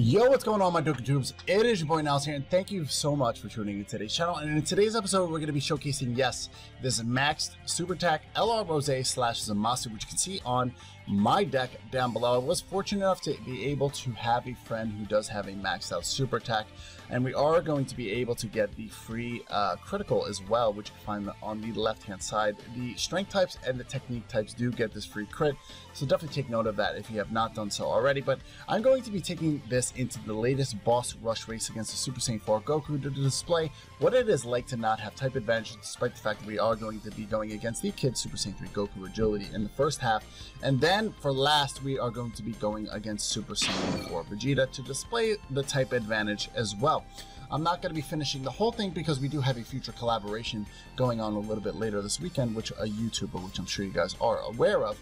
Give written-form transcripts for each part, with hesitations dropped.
Yo, what's going on, my Dokkan Tubes? It is your boy Niles here, and thank you so much for tuning in to today's channel. And in today's episode, we're going to be showcasing, yes, this maxed Super Attack LR Rose / Zamasu, which you can see on my deck down below. I was fortunate enough to be able to have a friend who does have a maxed out Super Attack, and we are going to be able to get the free critical as well, which you can find on the left-hand side. The strength types and the technique types do get this free crit, so definitely take note of that if you have not done so already. But I'm going to be taking this into the latest boss rush race against the Super Saiyan 4 Goku to display what it is like to not have type advantage, despite the fact that we are going to be going against the kid Super Saiyan 3 Goku agility in the first half. And then for last, we are going to be going against Super Saiyan 4 Vegeta to display the type advantage as well. I'm not going to be finishing the whole thing because we do have a future collaboration going on a little bit later this weekend, which a YouTuber, which I'm sure you guys are aware of.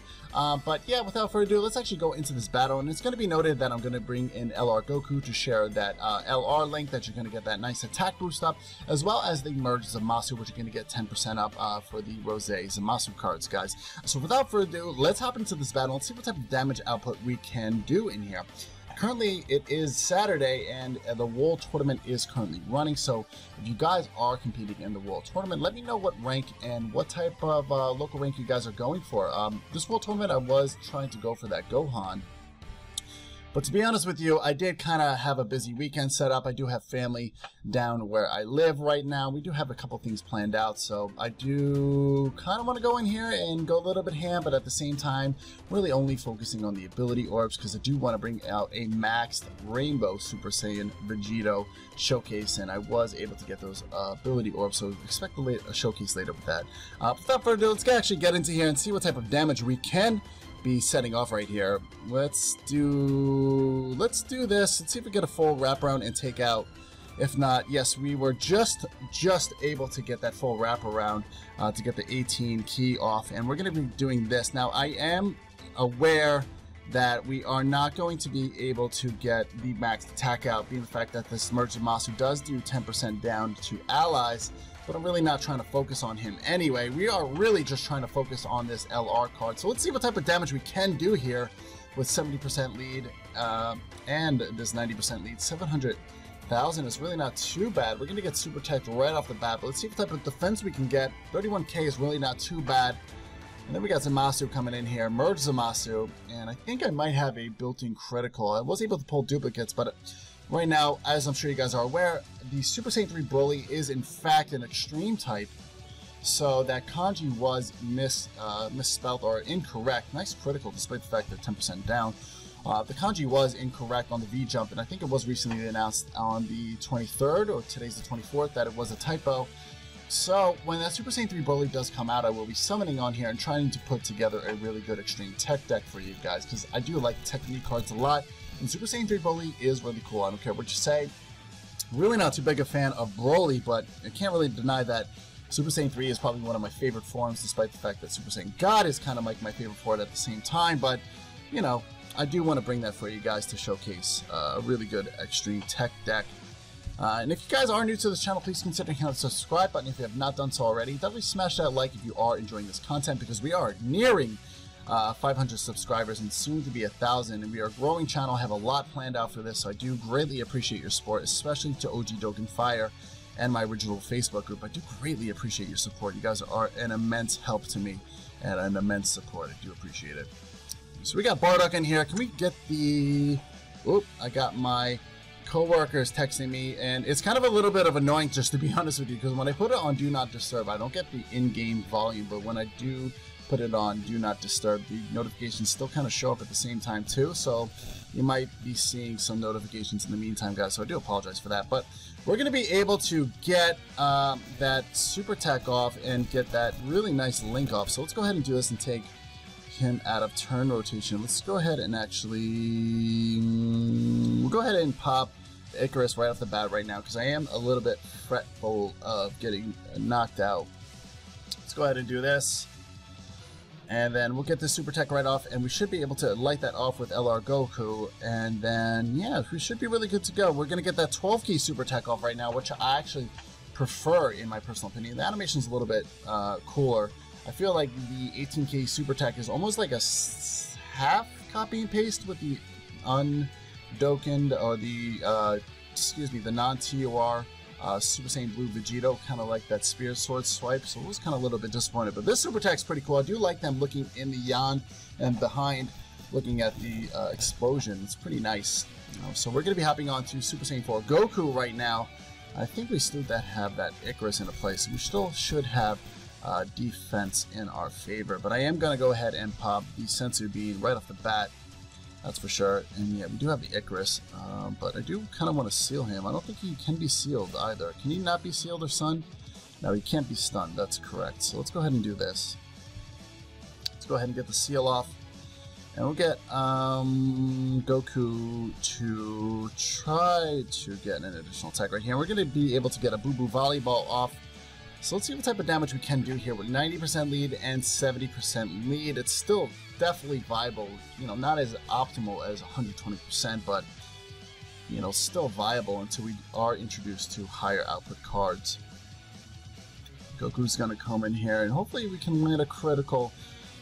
But yeah, without further ado, let's actually go into this battle. And it's going to be noted that I'm going to bring in LR Goku to share that LR link that you're going to get that nice attack boost up, as well as the merge Zamasu, which you're going to get 10% up for the Rose Zamasu cards, guys. So without further ado, let's hop into this battle and see what type of damage output we can do in here. Currently, it is Saturday, and the World Tournament is currently running, so if you guys are competing in the World Tournament, let me know what rank and what type of local rank you guys are going for. This World Tournament, I was trying to go for that Gohan, but to be honest with you, I did kind of have a busy weekend set up. I do have family down where I live right now. We do have a couple things planned out, so I do kind of want to go in here and go a little bit ham, but at the same time, really only focusing on the ability orbs, because I do want to bring out a maxed Rainbow Super Saiyan Vegeta showcase, and I was able to get those ability orbs, so expect a showcase later with that. Without further ado, let's actually get into here and see what type of damage we can be setting off right here. Let's do this. Let's see if we get a full wraparound and take out. If not, yes, we were just able to get that full wraparound to get the 18 key off, and we're going to be doing this. Now, I am aware that we are not going to be able to get the max attack out, being the fact that this merge Zamasu does do 10% down to allies, but I'm really not trying to focus on him anyway. We are really just trying to focus on this LR card. So let's see what type of damage we can do here with 70% lead and this 90% lead. 700,000 is really not too bad. We're going to get super attacked right off the bat, but let's see what type of defense we can get. 31k is really not too bad. And then we got Zamasu coming in here, merge Zamasu, and I think I might have a built-in critical. I was able to pull duplicates, but right now, as I'm sure you guys are aware, the Super Saiyan 3 Broly is in fact an extreme type, so that kanji was misspelled or incorrect. Nice critical, despite the fact that 10% down. The kanji was incorrect on the V jump, and I think it was recently announced on the 23rd, or today's the 24th, that it was a typo. So when that Super Saiyan 3 Broly does come out, I will be summoning on here and trying to put together a really good extreme tech deck for you guys, because I do like technique cards a lot. And Super Saiyan 3 Broly is really cool. I don't care what you say. Really not too big a fan of Broly, but I can't really deny that Super Saiyan 3 is probably one of my favorite forms, despite the fact that Super Saiyan God is kind of like my favorite form at the same time. But, you know, I do want to bring that for you guys to showcase a really good extreme tech deck. And if you guys are new to this channel, please consider hitting the subscribe button if you have not done so already. Definitely smash that like if you are enjoying this content, because we are nearing 500 subscribers and soon to be 1,000, and we are a growing channel. I have a lot planned out for this, so I do greatly appreciate your support, especially to OG Dokkan Fire and my original Facebook group. I do greatly appreciate your support. You guys are an immense help to me and an immense support. I do appreciate it. So we got Bardock in here. Can we get the... Oop, I got my co-workers texting me, and it's kind of a little bit of annoying, just to be honest with you, because when I put it on Do Not Disturb, I don't get the in-game volume, but when I do put it on Do Not Disturb, the notifications still kind of show up at the same time too, so you might be seeing some notifications in the meantime, guys, so I do apologize for that. But we're going to be able to get that super attack off and get that really nice link off, so let's go ahead and do this and take him out of turn rotation. Let's go ahead and actually we'll go ahead and pop Icarus right off the bat right now, because I am a little bit fretful of getting knocked out. Let's go ahead and do this, and then we'll get this super tech right off, and we should be able to light that off with LR Goku, and then yeah, we should be really good to go. We're gonna get that 12k super tech off right now, which I actually prefer in my personal opinion. The animation's a little bit cooler. I feel like the 18k super tech is almost like a half copy and paste with the Dokkan, or the, excuse me, the non-TOR Super Saiyan Blue Vegito, kind of like that spear sword swipe, so it was kind of a little bit disappointed. But this super attack's pretty cool. I do like them looking in the Yan and behind, looking at the explosion. It's pretty nice. So we're going to be hopping on to Super Saiyan 4 Goku right now. I think we still have that Icarus in a place. We still should have defense in our favor, but I am going to go ahead and pop the Senzu Bean right off the bat. That's for sure. And yeah, we do have the Icarus, but I do kind of want to seal him. I don't think he can be sealed either. Can he not be sealed or stunned? No, he can't be stunned. That's correct. So let's go ahead and do this. Let's go ahead and get the seal off. And we'll get Goku to try to get an additional attack right here. And we're going to be able to get a Boo Boo Volleyball off. So let's see what type of damage we can do here with 90% lead and 70% lead. It's still definitely viable, you know, not as optimal as 120%, but, you know, still viable until we are introduced to higher output cards. Goku's going to come in here, and hopefully we can land a critical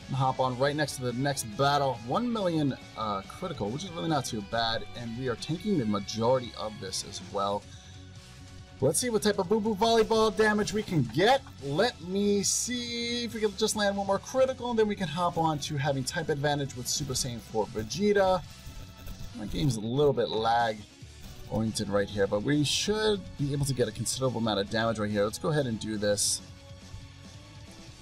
and hop on right next to the next battle. 1 million critical, which is really not too bad, and we are taking the majority of this as well. Let's see what type of Boo Boo Volleyball damage we can get. Let me see if we can just land one more critical, and then we can hop on to having type advantage with Super Saiyan 4 Vegeta. My game's a little bit lag oriented right here, but we should be able to get a considerable amount of damage right here. Let's go ahead and do this.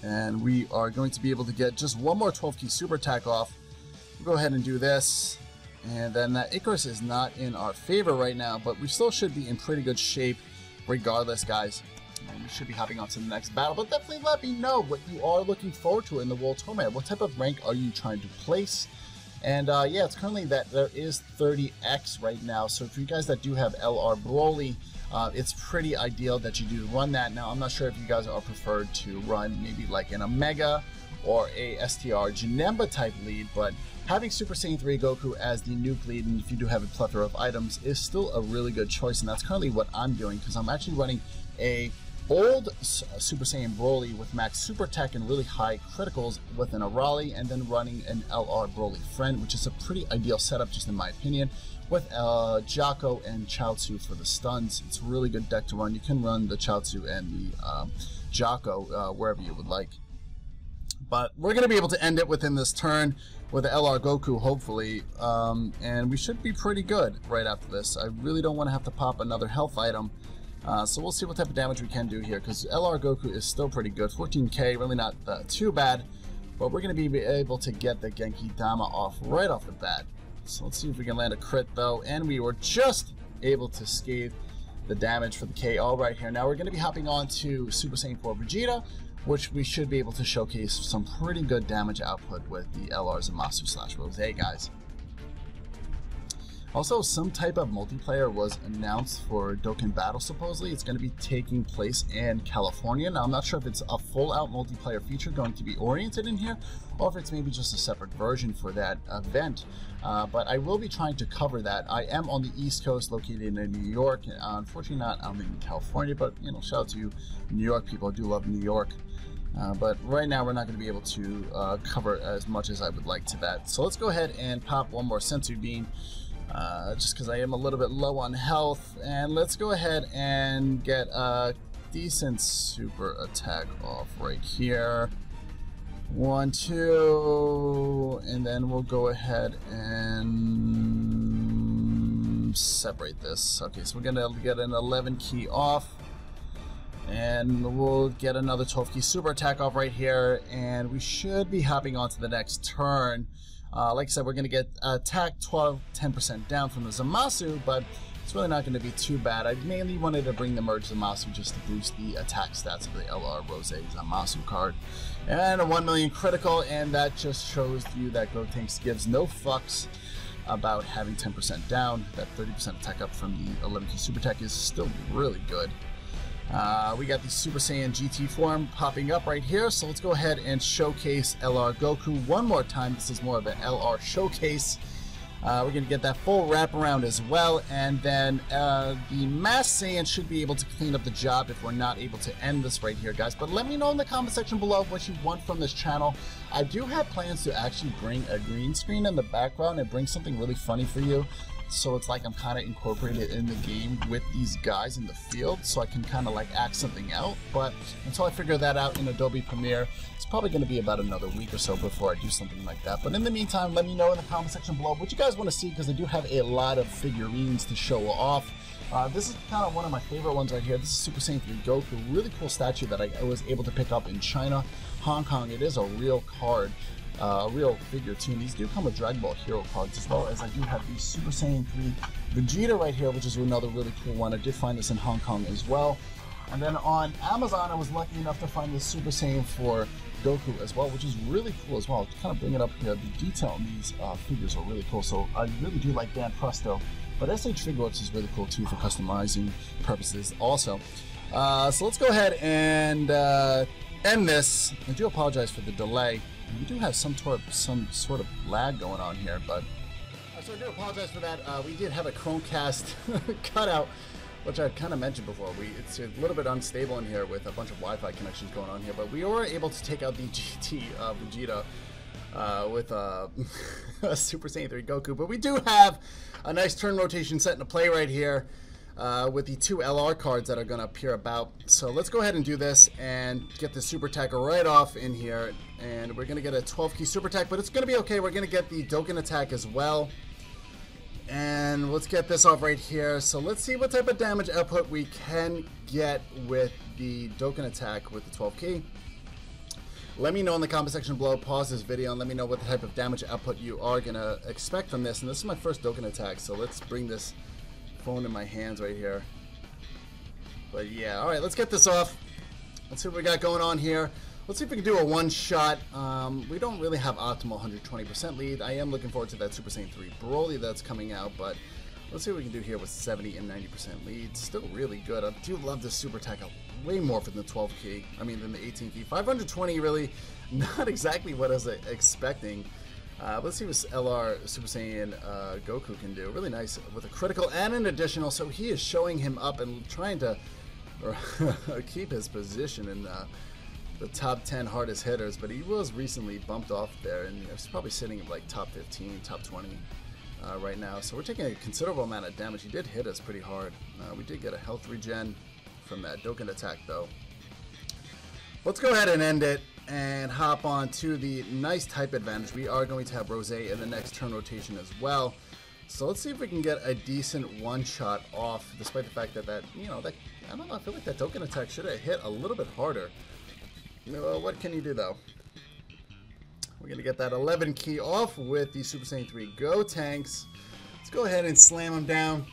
And we are going to be able to get just one more 12 key super attack off. We'll go ahead and do this. And then that Icarus is not in our favor right now, but we still should be in pretty good shape regardless, guys. And we should be hopping on to the next battle, but definitely let me know what you are looking forward to in the World Tournament. What type of rank are you trying to place? And yeah, it's currently that there is 30x right now, so for you guys that do have LR Broly, it's pretty ideal that you do run that. Now, I'm not sure if you guys are preferred to run maybe like an Omega or a STR Janemba type lead, but having Super Saiyan 3 Goku as the nuke lead, and if you do have a plethora of items, is still a really good choice, and that's currently what I'm doing, because I'm actually running a old Super Saiyan Broly with max super tech and really high criticals with an Arali, and then running an LR Broly friend, which is a pretty ideal setup, just in my opinion, with Jocko and Chaozu for the stuns. It's a really good deck to run. You can run the Chaozu and the Jocko wherever you would like. But we're going to be able to end it within this turn with the LR Goku, hopefully, and we should be pretty good right after this. I really don't want to have to pop another health item, so we'll see what type of damage we can do here, because LR Goku is still pretty good. 14k, really not too bad, but we're going to be able to get the Genki Dama off right off the bat. So let's see if we can land a crit, though, and we were just able to scathe the damage for the KO right here. Now we're going to be hopping on to Super Saiyan 4 Vegeta, which we should be able to showcase some pretty good damage output with the LR Zamasu / Rose, guys. Also, some type of multiplayer was announced for Dokkan Battle, supposedly. It's going to be taking place in California. Now, I'm not sure if it's a full-out multiplayer feature going to be oriented in here, or if it's maybe just a separate version for that event. But I will be trying to cover that. I am on the East Coast, located in New York. Unfortunately, I'm in California, but, you know, shout out to you New York people. I do love New York. But right now, we're not going to be able to cover as much as I would like to that. So let's go ahead and pop one more Senzu Bean. Just because I am a little bit low on health, and let's go ahead and get a decent super attack off right here. 1, 2, and then we'll go ahead and separate this. Okay, so we're gonna get an 11 key off, and we'll get another 12 key super attack off right here, and we should be hopping on to the next turn. Like I said, we're going to get attack 10% down from the Zamasu, but it's really not going to be too bad. I mainly wanted to bring the Merge Zamasu just to boost the attack stats of the LR Rose Zamasu card. And a 1 million critical, and that just shows you that Gotenks gives no fucks about having 10% down. That 30% attack up from the 11 key super attack is still really good. We got the Super Saiyan GT form popping up right here, so let's go ahead and showcase LR Goku one more time. This is more of an LR showcase. We're going to get that full wraparound as well, and then the Mass Saiyan should be able to clean up the job if we're not able to end this right here, guys. But let me know in the comment section below what you want from this channel. I do have plans to actually bring a green screen in the background and bring something really funny for you. so it's like I'm kind of incorporated in the game with these guys in the field, so I can kind of like act something out. But until I figure that out in Adobe Premiere, it's probably going to be about another week or so before I do something like that. But in the meantime, let me know in the comment section below what you guys want to see, because I do have a lot of figurines to show off. This is kind of one of my favorite ones right here. This is Super Saiyan 3 Goku, really cool statue that I was able to pick up in China, Hong Kong. It is a real card. Real figure too. These do come with Dragon Ball Hero cards, as well as I do have the Super Saiyan 3 Vegeta right here, which is another really cool one. I did find this in Hong Kong as well. And then on Amazon, I was lucky enough to find the Super Saiyan 4 Goku as well, which is really cool as well. To kind of bring it up here, the detail on these figures are really cool. So I really do like Dan Presto, but SH Figuarts is really cool too for customizing purposes also. So let's go ahead and end this. I do apologize for the delay. We do have some sort of lag going on here, but so I do apologize for that. We did have a Chromecast cutout, which I kind of mentioned before. It's a little bit unstable in here with a bunch of Wi-Fi connections going on here, but we were able to take out the GT Vegeta with a Super Saiyan 3 Goku. But we do have a nice turn rotation set into play right here. With the 2 LR cards that are going to appear about. So let's go ahead and do this and get the super attack right off in here. And we're going to get a 12 key super attack, but it's going to be okay. We're going to get the Dokkan attack as well. And let's get this off right here. So let's see what type of damage output we can get with the Dokkan attack with the 12 key. Let me know in the comment section below. Pause this video and let me know what type of damage output you are going to expect from this. And this is my first Dokkan attack, so let's bring this phone in my hands right here. But yeah, all right, let's get this off. Let's see what we got going on here. Let's see if we can do a one-shot. We don't really have optimal 120% lead. I am looking forward to that Super Saiyan 3 Broly that's coming out, but let's see what we can do here with 70 and 90% lead. Still really good. I do love this super attack way more than the 12 key. I mean, than the 18 key. 520 really not exactly what I was expecting. Let's see what LR Super Saiyan Goku can do. Really nice with a critical and an additional. So he is showing him up and trying to keep his position in the top 10 hardest hitters. But he was recently bumped off there, and he's probably sitting at like top 15, top 20 right now. So we're taking a considerable amount of damage. He did hit us pretty hard. We did get a health regen from that Dokkan attack though. Let's go ahead and end it and hop on to the nice type advantage. We are going to have Rose in the next turn rotation as well. So let's see if we can get a decent one-shot off, despite the fact that I don't know, I feel like that Dokkan attack should have hit a little bit harder. What can you do though? We're going to get that 11 key off with the Super Saiyan 3 Go Tanks. Let's go ahead and slam them down.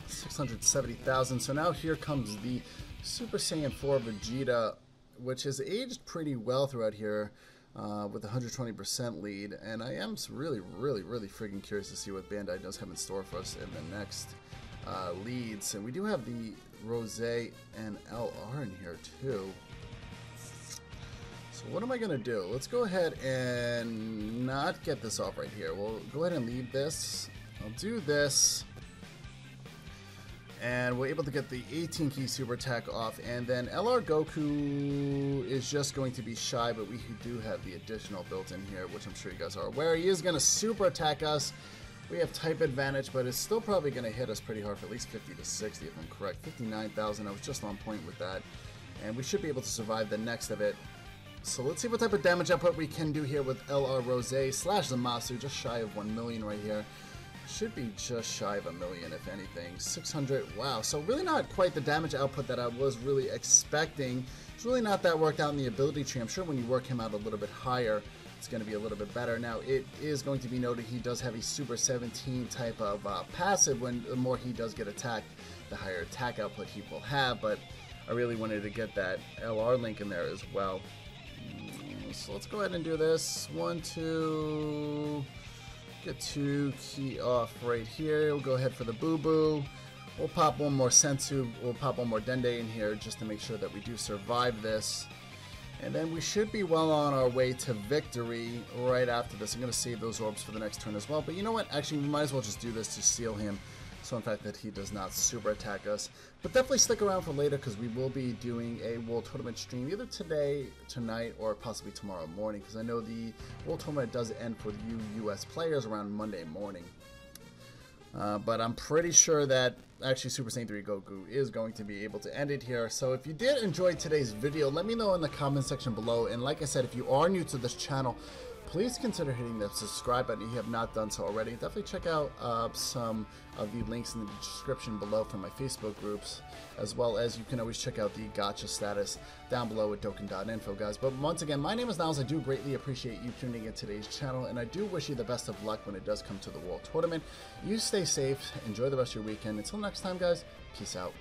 670,000. So now here comes the Super Saiyan 4 Vegeta, which has aged pretty well throughout here with 120% lead. And I am really freaking curious to see what Bandai does have in store for us in the next leads. And we do have the Rose and LR in here too. So what am I going to do? Let's go ahead and not get this off right here. We'll go ahead and leave this. I'll do this. And we're able to get the 18 key super attack off, and then LR Goku is just going to be shy, but we do have the additional built in here, which I'm sure you guys are aware. He is going to super attack us. We have type advantage, but it's still probably going to hit us pretty hard for at least 50 to 60 if I'm correct. 59,000, I was just on point with that. And we should be able to survive the next of it. So let's see what type of damage output we can do here with LR Rose / Zamasu, just shy of 1 million right here. Should be just shy of 1 million, if anything. 600, wow. So really not quite the damage output that I was really expecting. It's really not that worked out in the ability tree. I'm sure when you work him out a little bit higher, it's going to be a little bit better. Now, it is going to be noted he does have a Super 17 type of passive. When the more he does get attacked, the higher attack output he will have. But I really wanted to get that LR link in there as well. So let's go ahead and do this. 1, 2... Get 2 key off right here. We'll go ahead for the Boo Boo. We'll pop one more Sensu. We'll pop one more Dende in here just to make sure that we do survive this. And then we should be well on our way to victory right after this. I'm going to save those orbs for the next turn as well. But you know what? Actually, we might as well just do this to seal him. So in fact that he does not super attack us. But definitely stick around for later, because we will be doing a World Tournament stream either today, tonight, or possibly tomorrow morning, because I know the World Tournament does end for you US players around Monday morning. But I'm pretty sure that actually Super Saiyan 3 Goku is going to be able to end it here. So if you did enjoy today's video, let me know in the comment section below. And like I said, if you are new to this channel, please consider hitting the subscribe button if you have not done so already. Definitely check out some of the links in the description below for my Facebook groups, as well as you can always check out the Gacha Status down below at dokkan.info, guys. But once again, my name is Niles. I do greatly appreciate you tuning in today's channel, and I do wish you the best of luck when it does come to the World Tournament. You stay safe, enjoy the rest of your weekend. Until next time, guys, peace out.